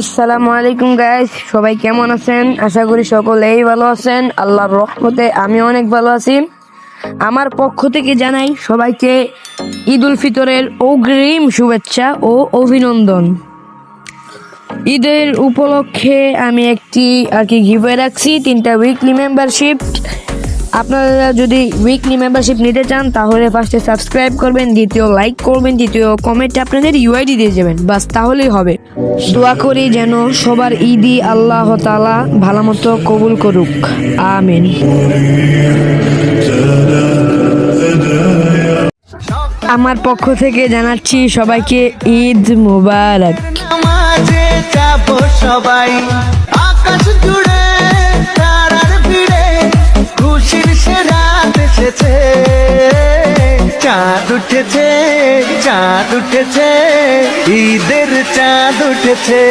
আসসালামু আলাইকুম গাইস, সবাই কেমন আছেন? আশা করি সকলেই ভালো আছেন। আল্লাহর রহমতে আমি অনেক ভালো আছি। আমার পক্ষ থেকে জানাই সবাইকে ঈদ উল ফিতরের অগ্রিম শুভেচ্ছা ও অভিনন্দন। ঈদের উপলক্ষে আমি একটি গিভওয়ে রাখছি, 3টা উইকলি মেম্বারশিপ। আপনারা যদি উইকলি মেম্বারশিপ নিতে চান তাহলে ফার্স্টে সাবস্ক্রাইব করবেন, দ্বিতীয় লাইক করবেন, তৃতীয় কমেন্টে আপনাদের ইউআইডি দিয়ে যাবেন, বাস তাহলেই হবে। দোয়া করি যেন সবার ঈদই আল্লাহ তাআলা ভালো মতো কবুল করুক, আমিন। আমার পক্ষ থেকে জানাচ্ছি সবাইকে ঈদ মুবারক। নামাজে যাব সবাই, আকাশ জুড়ে তারার ভিড়ে খুশির সে রাত এসেছে। চাঁদ উঠেছে, চাঁদ উঠেছে, ঈদের চাঁদ উঠেছে।